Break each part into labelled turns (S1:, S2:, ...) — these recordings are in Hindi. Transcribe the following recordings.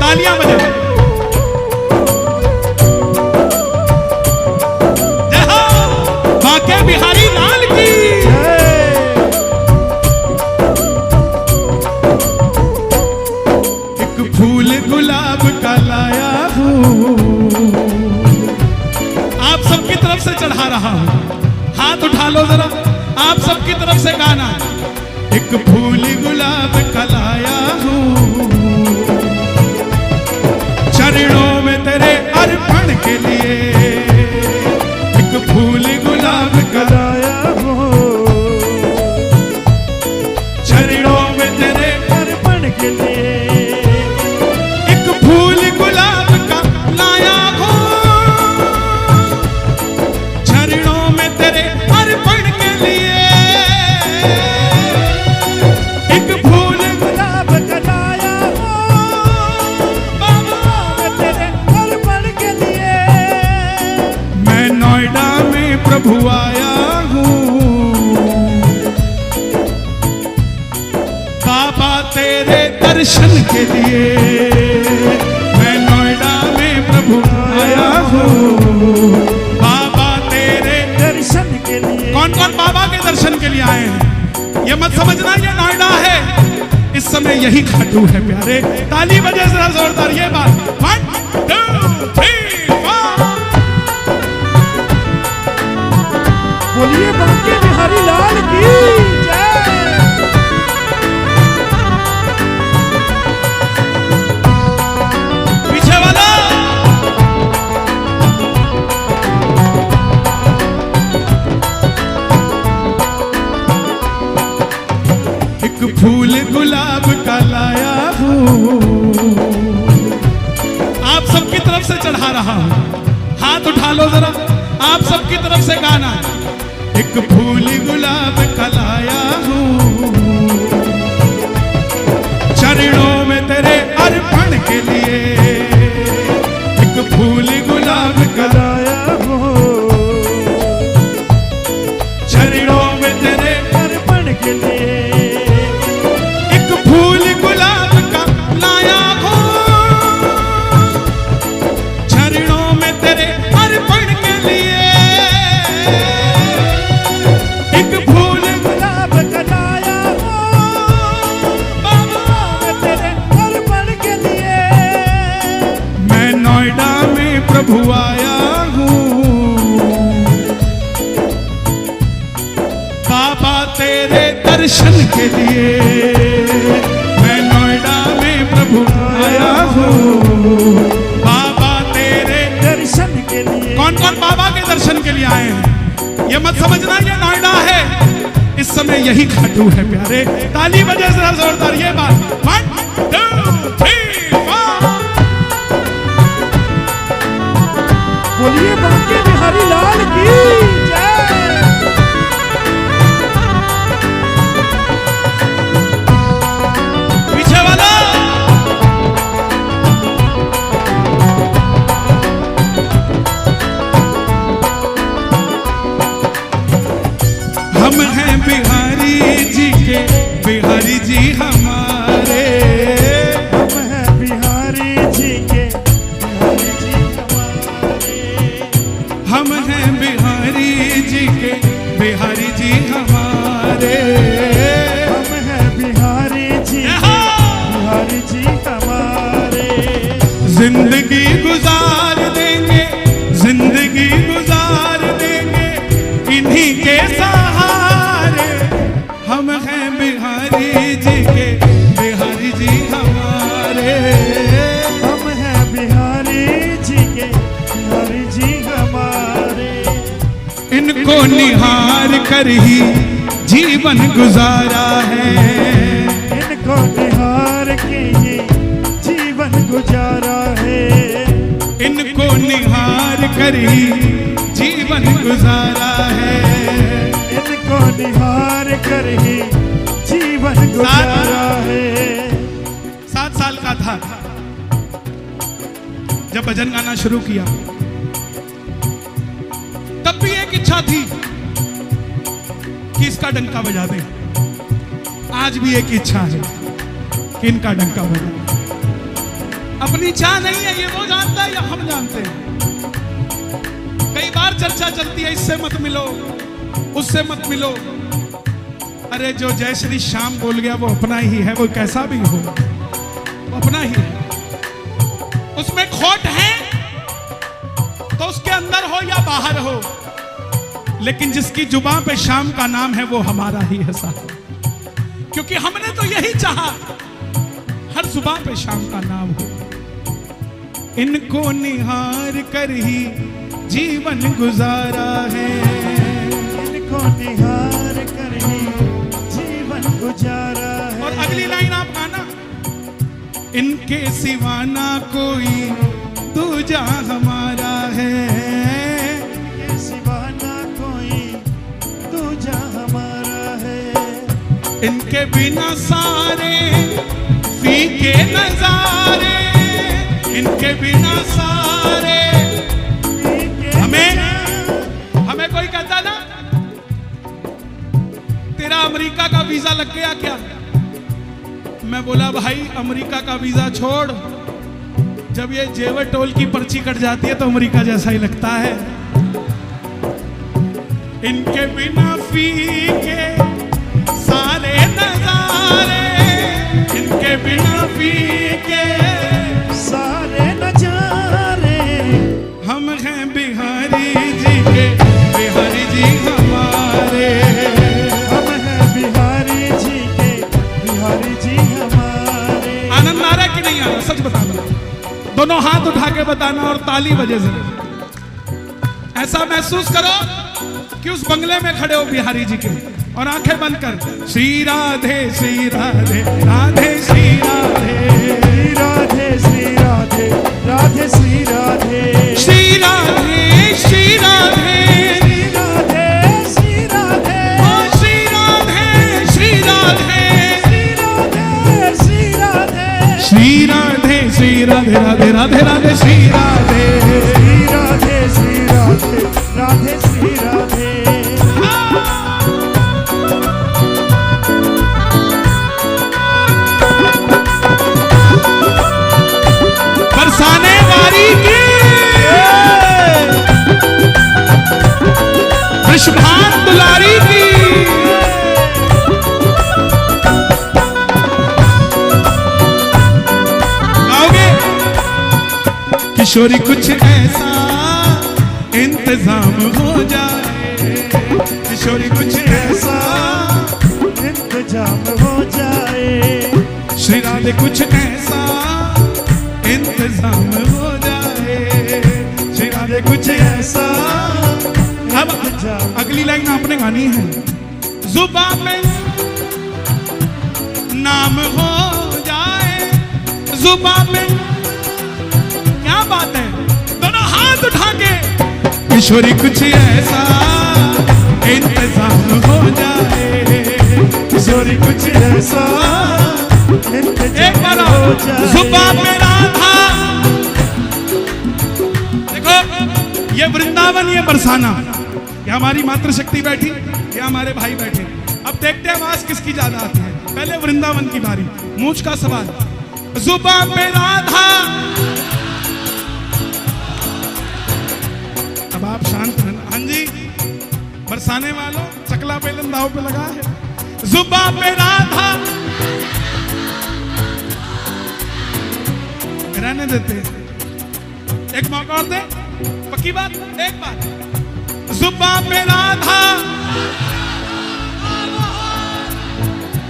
S1: तालियां बजाओ। जय हो बांके बिहारी लाल की। एक फूल गुलाब का लाया हूँ, आप सबकी तरफ से चढ़ा रहा हूँ। हाथ उठा लो जरा, आप सबकी तरफ से गाना। एक फूल गुलाब का लाया हूँ, चरणों में तेरे अर्पण के लिए। एक फूल गुलाब का लाया हूँ, चरणों में तेरे अर्पण के लिए। एक फूल गुलाब का लाया हूँ, चरणों में तेरे अर्पण के लिए। एक फूल गुलाब का लाया हूँ, तेरे अर्पण के लिए। मैं नोएडा में प्रभु आया हूँ, बाबा तेरे दर्शन के लिए। मैं नोएडा में प्रभु आया हूँ, बाबा तेरे दर्शन के लिए। कौन कौन बाबा के दर्शन के लिए आए हैं? ये मत समझना ये नोएडा है, इस समय यही खाटू है प्यारे। ताली बजे जरा जोरदार ये बात। 1 2 3 4।
S2: बोलिए बांके बिहारी लाल की जय।
S1: पीछे वाला एक फूल गुलाब का लाया हूँ, आप सबकी तरफ से चढ़ा रहा हूँ। हाथ उठा लो जरा, आप सबकी तरफ से गाना। एक फूल गुलाब का लाया हूँ, चरणों में तेरे अर्पण के लिए। एक फूल गुलाब का लाया हूँ, चरणों में तेरे अर्पण के लिए। एक फूल गुलाब का लाया हूँ, चरणों में तेरे अर्पण के लिए। एक फूल गुलाब का लाया हूँ, बाबा तेरे अर्पण के लिए। मैं नोएडा में प्रभु आया हूँ, बाबा तेरे दर्शन के लिए। मैं नोएडा में प्रभु आया हूँ, बाबा तेरे
S2: दर्शन के लिए।
S1: कौन कौन बाबा के दर्शन के लिए आए हैं? ये मत समझना ये नोएडा है, इस समय यही खाटू है प्यारे। ताली बजे जरा जोरदार ये बात। 1 2 3 4।
S2: बोलिए बांके बिहारी लाल की जय।
S1: पीछे वाला हम हैं बिहारी जी के, बिहारी जी हमारे।
S2: हम हैं बिहारी जी के, बिहारी जी हमारे।
S1: हम हैं बिहारी जी के, बिहारी जी हमारे।
S2: हम हैं बिहारी जी के, बिहारी जी हमारे।
S1: जिंदगी गुजार देंगे, जिंदगी गुजार देंगे इन्हीं के सहारे। हम हैं बिहारी जी के, बिहारी जी हमारे।
S2: हम हैं बिहारी जी के, बिहारी जी हमारे।
S1: इनको निहार कर ही जीवन गुजारा है।
S2: इनको निहार के ये जीवन गुजारा है।
S1: इनको निहार कर ही जीवन गुजारा है।
S2: इनको निहार कर ही जीवन गुजारा है।
S1: 7 साल का था जब भजन गाना शुरू किया, तब भी एक एक इच्छा थी कि इसका डंका बजा दें। आज भी एक इच्छा है कि इनका डंका बजा। अपनी चाह नहीं है, ये वो जानता है या हम जानते हैं। कई बार चर्चा चलती है, इससे मत मिलो, उससे मत मिलो। अरे जो जय श्री श्याम बोल गया वो अपना ही है, वो कैसा भी हो वो अपना ही है। उसमें खोट है तो उसके अंदर हो या बाहर हो, लेकिन जिसकी जुबान पे श्याम का नाम है वो हमारा ही है साहब। क्योंकि हमने तो यही चाहा हर जुबान पे श्याम का नाम हो। इनको निहार कर ही जीवन गुजारा है,
S2: इनको निहार कर ही जीवन गुजारा है।
S1: और अगली लाइन आप गाना, इनके सिवा ना कोई दूजा हमारा है,
S2: इनके सिवा ना कोई दूजा हमारा है।
S1: इनके बिना सारे फीके नजारे, इनके बिना सारे। हमें कोई कहता ना तेरा अमेरिका का वीजा लग गया क्या, मैं बोला भाई अमेरिका का वीजा छोड़, जब ये जेवर टोल की पर्ची कट जाती है तो अमेरिका जैसा ही लगता है। इनके बिना फीके सारे नजारे, इनके बिना फीके
S2: सारे नजारे।
S1: हम हैं बिहारी जी के, बिहारी जी हमारे।
S2: हम हैं बिहारी जी के, बिहारी जी हमारे।
S1: आनंद आ रहा है कि नहीं आ रहा, सच बताना। दोनों हाथ उठा के बताना और ताली बजे से ऐसा महसूस करो कि उस बंगले में खड़े हो बिहारी जी के, और आंखें बंद कर श्री राधे श्री राधे राधे श्री राधे
S2: राधे श्री राधे राधे श्री राधे
S1: श्री राधे श्री राधे
S2: श्री राधे श्री राधे
S1: श्री राधे श्री राधे
S2: श्री राधे
S1: श्री राधे राधे राधे राधे श्री राधे
S2: श्री राधे श्री राधे राधे श्री राधे।
S1: बरसाने वारी की वृषभान दुलारी की गाओगे। किशोरी कुछ ऐसा इंतजाम हो जाए, किशोरी कुछ ऐसा
S2: इंतजाम हो जाए।
S1: श्री राधे कुछ ऐसा इंतजाम हो जाए, श्री राधे कुछ ऐसा। अब अगली लाइन आपने गानी है, जुबान में नाम हो जाए, जुबान में। क्या बात है, दोनों हाथ उठा के किशोरी कुछ ऐसा इंतजाम हो जाए, किशोरी कुछ ऐसा एक बार जुबान में राधा। देखो ये वृंदावन, ये बरसाना, ये हमारी मातृशक्ति बैठी, ये हमारे भाई बैठे। अब देखते हैं आवाज किसकी ज्यादा आती है। पहले वृंदावन की बारी, मूंछ का सवाल। जुबान में राधा, अब आप शांत रहना। हाँ जी बरसाने वालों, चकला बेलन दाव पे लगा है। जुबान में राधा, रहने देते, एक मौका और दे, पक्की बात, एक बार। जुबान पे राधा,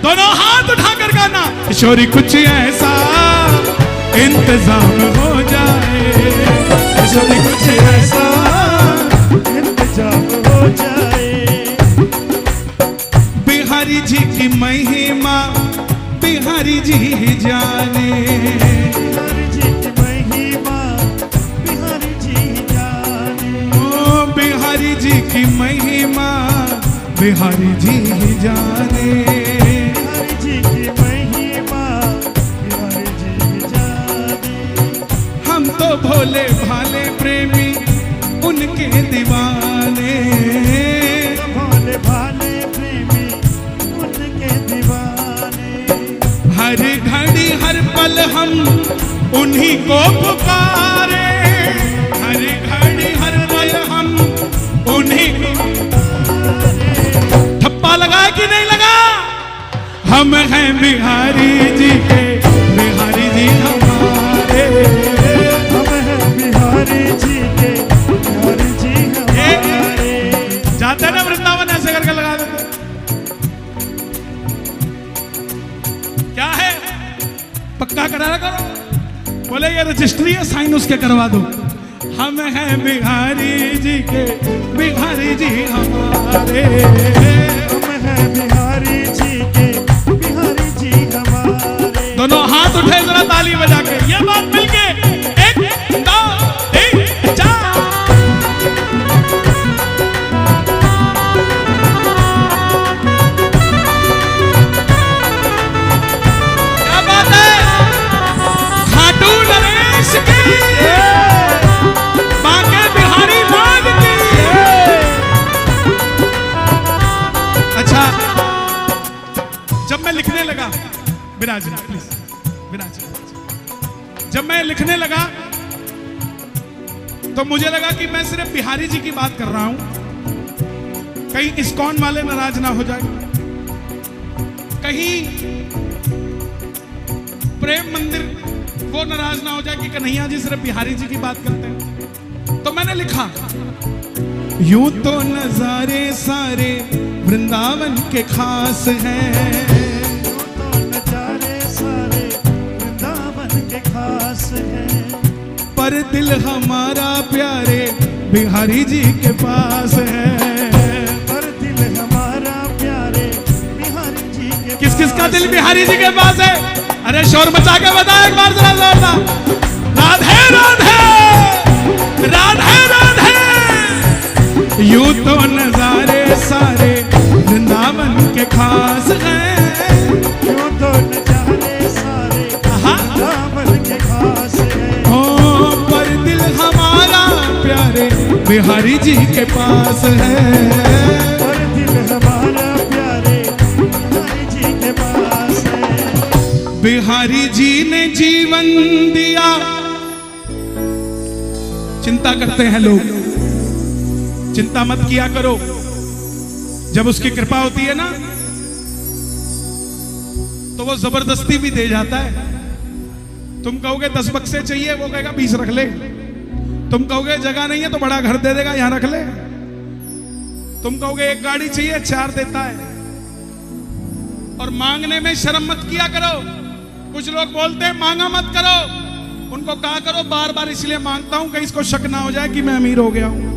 S1: दोनों हाथ उठाकर गाना, किशोरी कुछ ऐसा इंतजाम हो जाए, किशोरी कुछ ऐसा
S2: इंतजाम हो जाए।
S1: बिहारी जी की महिमा बिहारी जी ही जाने,
S2: बिहारी जी की महिमा बिहारी जी जाने।
S1: ओ बिहारी जी की महिमा बिहारी जी ही जाने,
S2: बिहारी जी की महिमा बिहारी जी जाने।
S1: हम तो भोले भाले प्रेमी उनके दीवाने, उन्हीं को पुकारे, हर घड़ी हर पल हम उन्हीं को। ठप्पा लगा कि नहीं लगा? हम हैं बिहारी जी के, बिहारी जी हमारे,
S2: हम हैं बिहारी जी के, बिहारी जी हमारे।
S1: जाते ना वृंदावन ऐसे करके लगा देते। क्या है? पक्का करा करो। बोले ये रजिस्ट्री है, साइन उसके करवा दो। हम हैं बिहारी जी के, बिहारी जी हमारे,
S2: हम हैं बिहारी जी के, बिहारी जी हमारे।
S1: दोनों हाथ उठे जरा ताली बजा के, ये बात मिलके 1 2 3 4। क्या बात है? खाटू नरेश की, बांके बिहारी लाल की। अच्छा, जब मैं लिखने लगा, विराज प्लीज, विराज, जब मैं लिखने लगा तो मुझे लगा कि मैं सिर्फ बिहारी जी की बात कर रहा हूं, कहीं इस्कॉन वाले नाराज ना हो जाए, कहीं प्रेम मंदिर वो नाराज ना हो जाए कि कन्हैया जी सिर्फ बिहारी जी की बात करते हैं। तो मैंने लिखा, यूं तो नजारे सारे वृंदावन के खास हैं,
S2: खास है,
S1: पर दिल हमारा प्यारे बिहारी जी के पास है,
S2: पर दिल हमारा प्यारे बिहारी जी के।
S1: किस किस का दिल बिहारी जी के पास है? अरे शोर मचा के बता एक बार जरा जोरदार। राधे राधे राधे राधे। यूं तो नजारे सारे वृंदावन के खास हैं,
S2: यूं तो नजारे सारे वृंदावन के खास है,
S1: ओ पर दिल हमारा प्यारे बिहारी जी के पास है,
S2: पर दिल हमारा प्यारे बिहारी जी के पास है।
S1: बिहारी जी ने जीवन दिया। चिंता करते हैं लोग, चिंता मत किया करो, जब उसकी कृपा होती है ना तो वो जबरदस्ती भी दे जाता है। तुम कहोगे 10 बक्से चाहिए, वो कहेगा 20 रख ले। तुम कहोगे जगह नहीं है तो बड़ा घर दे देगा, यहां रख ले। तुम कहोगे एक गाड़ी चाहिए, 4 देता है। और मांगने में शर्म मत किया करो। कुछ लोग बोलते हैं मांगा मत करो, उनको कहा करो बार बार इसलिए मांगता हूं कहीं इसको शक ना हो जाए कि मैं अमीर हो गया हूं।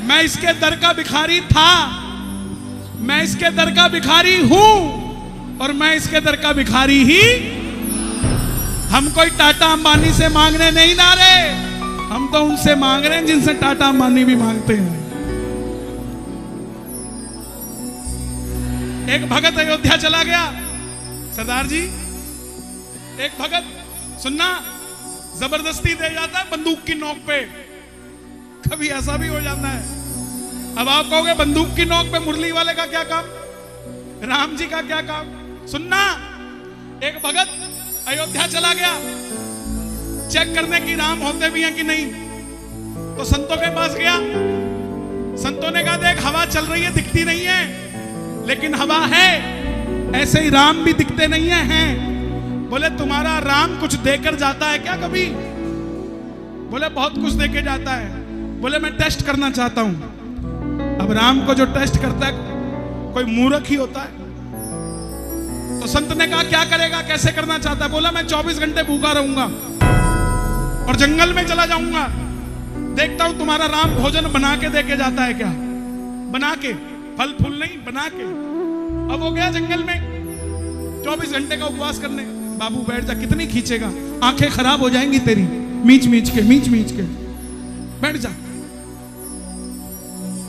S1: मैं इसके दर का भिखारी था, मैं इसके दर का भिखारी हूं, और मैं इसके दर का भिखारी ही। हम कोई टाटा अंबानी से मांगने नहीं ना रहे, हम तो उनसे मांग रहे हैं जिनसे टाटा अंबानी भी मांगते हैं। एक भगत अयोध्या चला गया, सरदार जी, एक भगत सुनना जबरदस्ती दे जाता है बंदूक की नोक पे, कभी ऐसा भी हो जाता है। अब आप कहोगे बंदूक की नोक पे मुरली वाले का क्या काम, राम जी का क्या काम? सुनना, एक भगत अयोध्या चला गया चेक करने की राम होते भी हैं कि नहीं, तो संतों के पास गया। संतों ने कहा देख हवा चल रही है, दिखती नहीं है, लेकिन हवा है, ऐसे ही राम भी दिखते नहीं है। बोले तुम्हारा राम कुछ देकर जाता है क्या कभी? बोले बहुत कुछ देके जाता है। बोले मैं टेस्ट करना चाहता हूं। अब राम को जो टेस्ट करता है कोई मूर्ख ही होता है। तो संत ने कहा क्या करेगा, कैसे करना चाहता है? बोला मैं 24 घंटे भूखा रहूंगा और जंगल में चला जाऊंगा, देखता हूं तुम्हारा राम भोजन बना के देके जाता है क्या। बना के, फल फूल नहीं, बना के। अब वो गया जंगल में 24 घंटे का उपवास करने। बाबू बैठ जा, कितनी खींचेगा, आंखें खराब हो जाएंगी तेरी, मीच मीच के बैठ जा।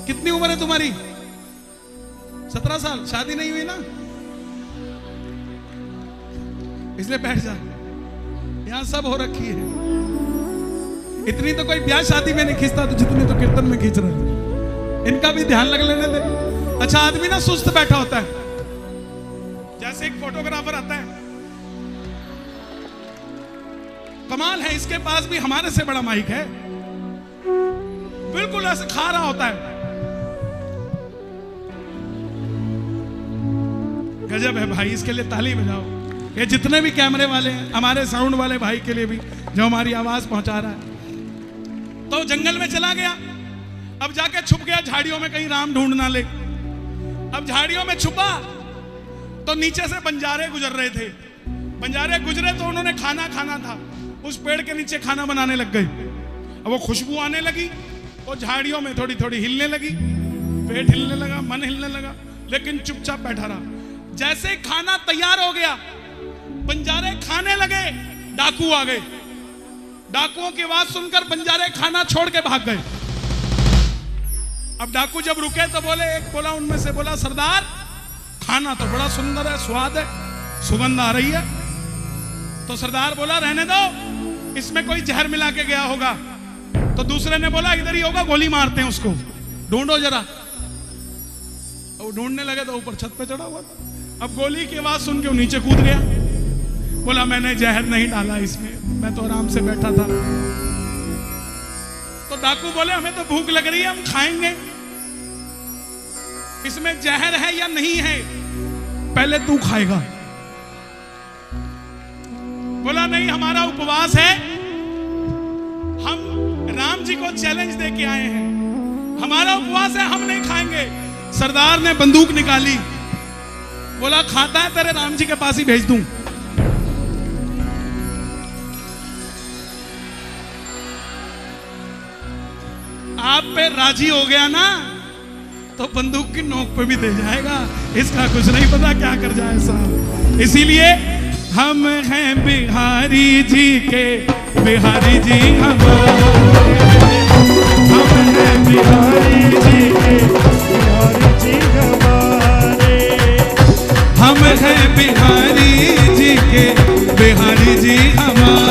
S1: कितनी उम्र है तुम्हारी? 17 साल, शादी नहीं हुई ना, इसलिए बैठ जा। यहां सब हो रखी है, इतनी तो कोई ब्याह शादी में नहीं खींचता तो जितनी तो कीर्तन में खींच रहे हैं। इनका भी ध्यान लग लेने दे। अच्छा आदमी ना सुस्त बैठा होता है, जैसे एक फोटोग्राफर आता है, कमाल है, इसके पास भी हमारे से बड़ा माइक है, बिल्कुल ऐसे खा रहा होता है। गजब है भाई, इसके लिए ताली बजाओ। ये जितने भी कैमरे वाले हैं, हमारे साउंड वाले भाई के लिए भी, जो हमारी आवाज पहुंचा रहा है। तो जंगल में चला गया, अब जाके छुप गया झाड़ियों में, कहीं राम ढूंढ ना ले। अब झाड़ियों में छुपा तो नीचे से बंजारे गुजर रहे थे। बंजारे गुजरे तो उन्होंने खाना खाना था, उस पेड़ के नीचे खाना बनाने लग गए। अब वो खुशबू आने लगी, वो झाड़ियों में थोड़ी थोड़ी हिलने लगी, पेट हिलने लगा, मन हिलने लगा, लेकिन चुपचाप बैठा रहा। जैसे ही खाना तैयार हो गया, बंजारे खाने लगे, डाकू आ गए। डाकुओं की आवाज सुनकर बंजारे खाना छोड़ के भाग गए। अब डाकू जब रुके तो बोले, एक बोला उनमें से, बोला सरदार खाना तो बड़ा सुंदर है, स्वाद है, सुगंध आ रही है। तो सरदार बोला रहने दो, इसमें कोई जहर मिला के गया होगा। तो दूसरे ने बोला इधर ही होगा, गोली मारते हैं उसको, ढूंढो जरा। वो ढूंढने लगे तो ऊपर छत पे चढ़ा हुआ था। अब गोली की आवाज सुन के वो नीचे कूद गया, बोला मैंने जहर नहीं डाला इसमें, मैं तो आराम से बैठा था। तो डाकू बोले हमें तो भूख लग रही है, हम खाएंगे, इसमें जहर है या नहीं है पहले तू खाएगा। बोला नहीं, हमारा उपवास है, हम राम जी को चैलेंज दे के आए हैं, हमारा उपवास है, हम नहीं खाएंगे। सरदार ने बंदूक निकाली, बोला खाता है तेरे राम जी के पास ही भेज दूं। आप पे राजी हो गया ना तो बंदूक की नोक पे भी दे जाएगा, इसका कुछ नहीं पता क्या कर जाए साहब। इसीलिए हम हैं बिहारी जी के, बिहारी जी हमारे, हम हैं बिहारी जी के,
S2: बिहारी जी हमारे,
S1: हम हैं बिहारी जी के, बिहारी जी हमारे।